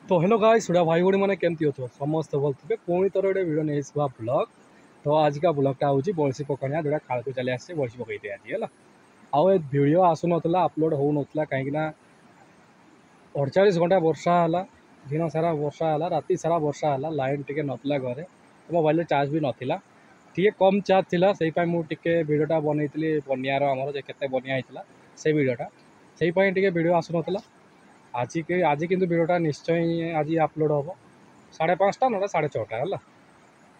तो hello guys सुड़ा भाई भौणी मैंने केमती अच्छो समस्त भल थे पुणी थर गोटे भिडियो नहीं ब्लॉग। तो आज का ब्लॉगटा हूँ बड़सी पकड़िया जोटा खाल को चली आसे बड़सी पकईते आज है आउ भिडियो आसु ना अपलोड हो ना कहीं 48 घंटा वर्षा है दिन सारा वर्षा है राति सारा वर्षा है लाइन टे नथिला घरे मोबाइल चार्ज भी नाला टे कम चार्ज थिला से मुझे भिडियोटा बनई बनियार आमर के बनिया होता से भिडियोटा से भिडियो आसु ना आज किंतु भिडियोटा निश्चय आज अपलोड हम 5:30 ना 6:30 है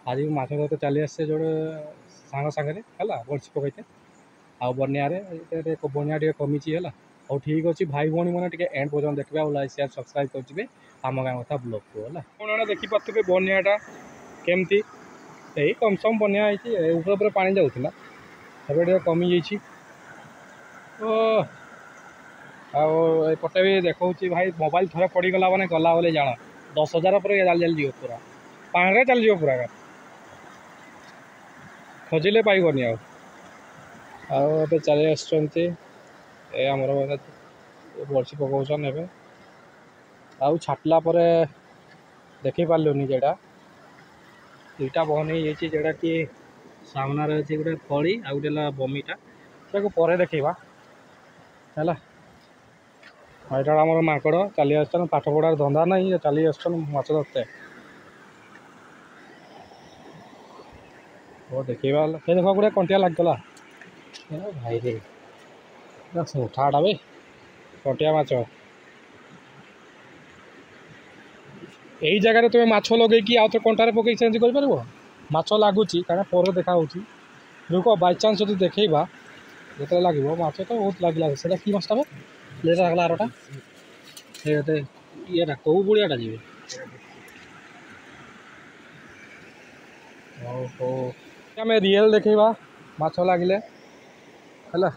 आज माछ धरते चली आसे जो सांग सागे है बड़सी पकईते आ बनिया बनिया टे कमी है और ठीक अच्छे भाई भौणी मैंने एंड पर्यटन देखिए और लाइक शेयर सब्सक्राइब करेंगे आम गाँव कथा ब्लॉग को है देखिपे बनियाटा केमती यही कम सम बनिया ऊपर पानी जाऊला एवं कमी जाइए आटे भी देखा भाई मोबाइल थोड़े पड़गला मैंने गला बोले जान 10,000 पर चल पूरा पानी चल पूरा खोजिले पाइबनी आए चली आमर बड़सी पकाउन ए आउ छाटला देखी पार्लुनि जेटा दुईटा बहन होटा कि सामना अच्छे गोटे फड़ी आ गए बमीटा से देखा है यहाँ आम माकड़ चली आसान पाठ पढ़ार धंदा ना चली आसान माछ धरते देखा देख गोटे कंटिया लगला भाई रे उठाटा बे कंटिया माछ यही जगह तुम्हें माछ लगे कि आउ तो कंटार पकई सेमती कर माछ लगुच कहीं पर देखा रुक बाई चान्स जो देखा जो लगे माछ तो बहुत लगे से कि माछटा लगला आरटा ये कौ बुढ़ियाटा जी ओहो आम रियल देखा माछ लगे है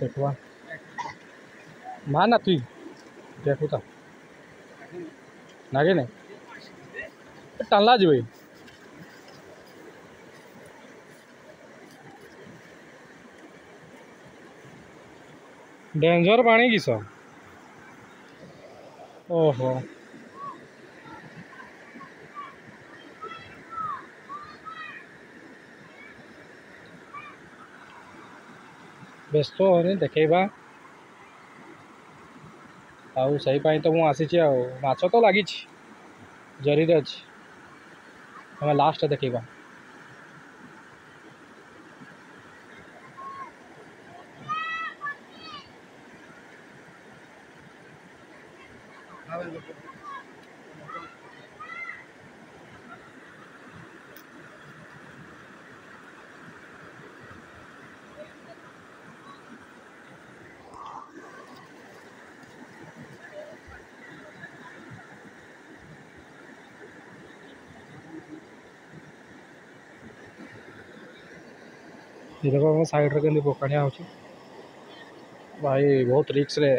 देखा मा ना तु देखू तो नागे नहीं टाणला जी डेंजर पानी किस ओहो व्यस्त होनी देखा आउ से तो मुझे आसी माछ तो लगी जरी अच्छी हमें लास्ट देखा देखो साइड रे के पकाणिया हो भाई बहुत रिक्स रे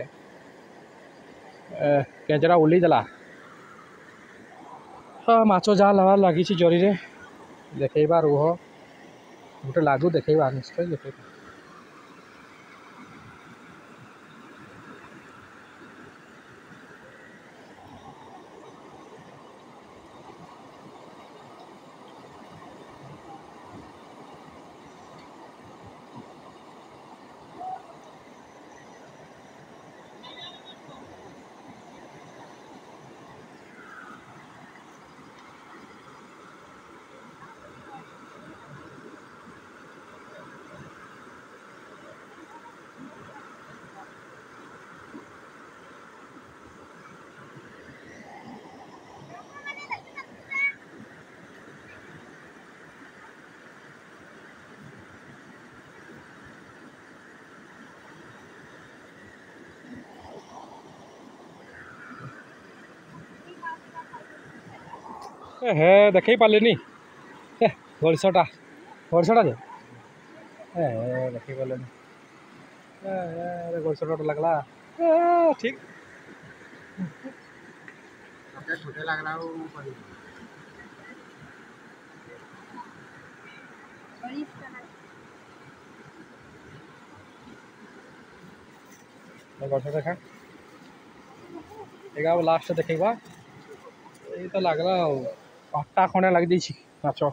केंचड़ा ओल्लीदेला हाँ माछ जहाँ लगा लगी जरी रे देखा रुह गोटे लागू देखा निश्चय देखा हे देखे पारे गड़िशटा गड़िशटा जे देखे पारे गोल डर लगला ठीक छोटे लग रहा गछ देखा एगा लास्ट देखा ये तो लगला 8टा खंडे लग जाइए माछ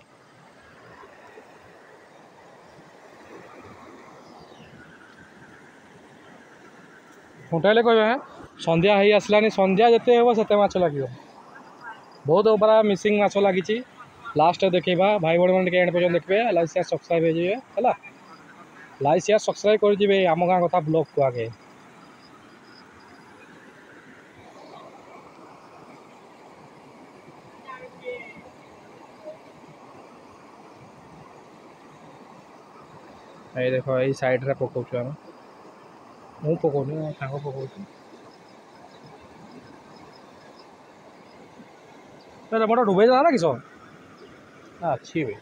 खुंटाइले कह संध्या हो आसलानी संध्या जिते हम से माछ लगे बहुत बड़ा मिसिंग माछ लगी लास्ट देखा भाई भाई मैंने एंड पर्यटन देखिए लाइक शेयर सब्सक्राइब हो जाए है लाइक शेयर सब्सक्राइब कर आम गाँ कथा ब्लॉग को आगे ये देखो ये साइड रे पकाउछु हम मु पकाउनी सांग पकाउछु अरे मोटा डुबे जा ना किस अच्छी भाई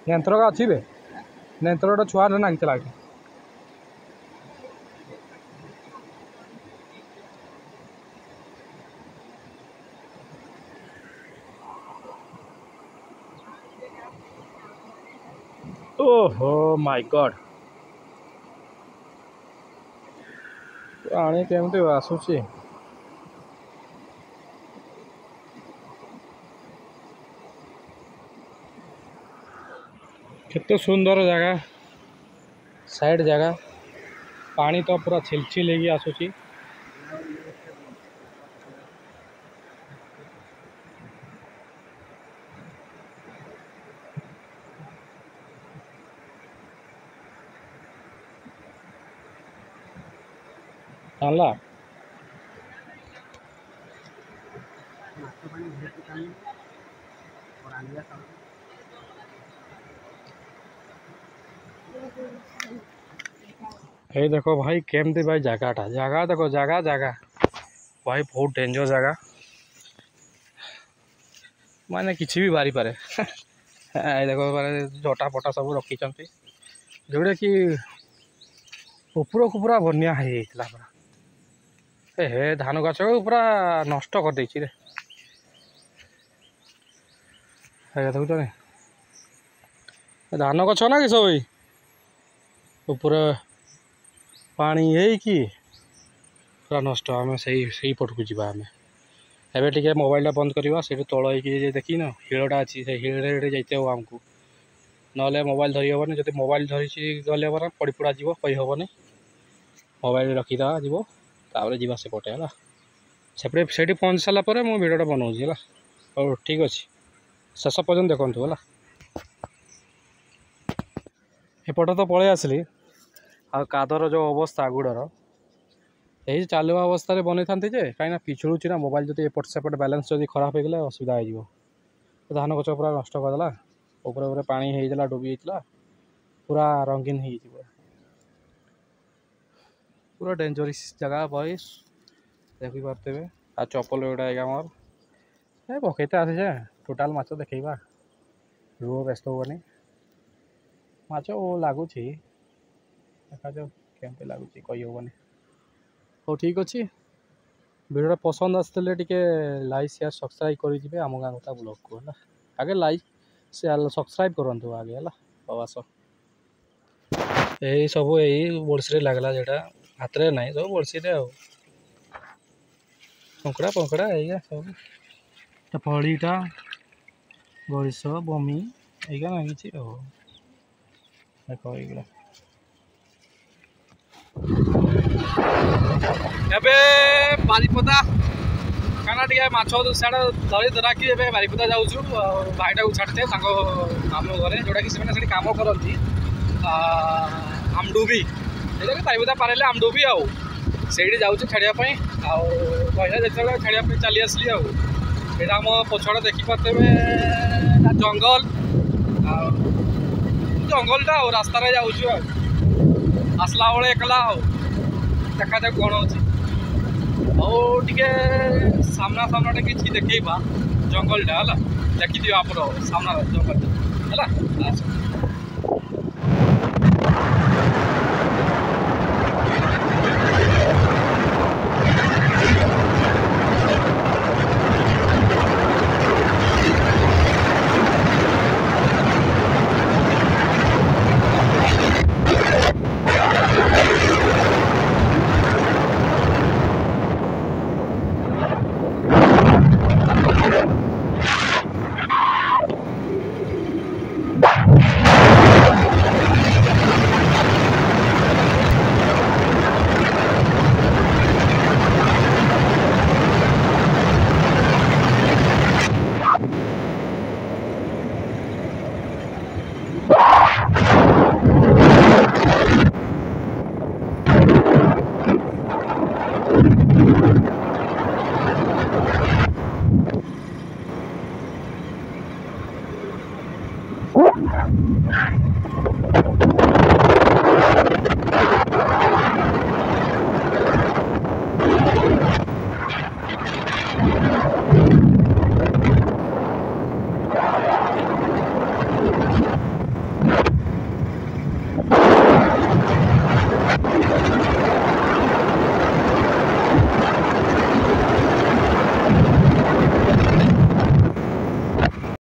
नेंतर का अच्छी बे नेंतर गोटे छुआ नागिला ओहो माय गॉड आने केमती आसूची केते सुंदर जगह साइड जगह पानी तो पूरा छिलछिल लेगी आसूची टाणला ये देखो भाई केमती भाई जगहटा जगह देखो जगह जगह भाई बहुत डेंजर जगह माने किसी भी बारी पारे ये देखो जटा फटा सब रखी जोड़े कि ऊपर को पूरा बनिया होता पूरा हे धान गछ को पूरा नष्ट कर देछि रे देखुच धान गछ ना कि सब ऊपर पानी है पूरा नष्ट आम से पट को जावा आम एवं टे मोबाइल बंद करवा से तल हो देखी न हिलटा अच्छी से हिल जाते हो आमको ना मोबाइल धरी हेनी जब मोबाइल धरी गले ना पड़ी पुड़ा जीव कही हेनी मोबाइल रखीद जीव तापर जीवा से पटे है सेपटे से पहुँच सारापर मुझे भिडियोटा बनाऊँगी है और ठीक अच्छे शेष पर्यटन देखु है एपट तो पलि आसली आ कादर जो अवस्था गुड़र यही चलवा अवस्था बनई था कहीं पिछड़ूची ना मोबाइल जो एपट सेपट बैलेंस जब खराब हो गले असुविधा हो धान गच पूरा नष्ट करदेला ऊपर पानी होता डूबी जाता पूरा रंगीन हो पूरा डेंजरस जगह भाई देखी पारे आ चपल गोटा आएगा मोर ए पकईते आसी टोटाल माछ देखा रुह व्यस्त होनी माछ लगुच देखा जाओ केमती लगुच कही हेनी हो ठीक अच्छे भिडियो पसंद आसते टे लाइक शेयर सब्सक्राइब करेंगे आम गाँ कथा ब्लॉग को है आगे लाइक शेयर सब्सक्राइब करूँ आगे है आस यही सब यही बड़सी लगला जोटा हाथ में ना सब बड़सी कंकड़ा पंकड़ा यही सब फड़ीटा गरीस बमी यही लगी देखो ये बारीपदा क्या टे माछ साढ़े धरी धरा कि बारीपदा जाऊँ भाईटा को छाड़ते माम घर जोटा कि कम करती आमडुबी बारीपदा पारे आमडुबी आउट जाऊँ छाड़ापी आईला जो छाड़ापी चली आसली आम पछड़ देखिपे जंगल जंगलटा रास्तार जाऊँ आसला बेले एकला देखा जाए कौन अच्छे आउे सामना सामना किसी देखा जंगलटा है देखी आप सामना जंगलटा है।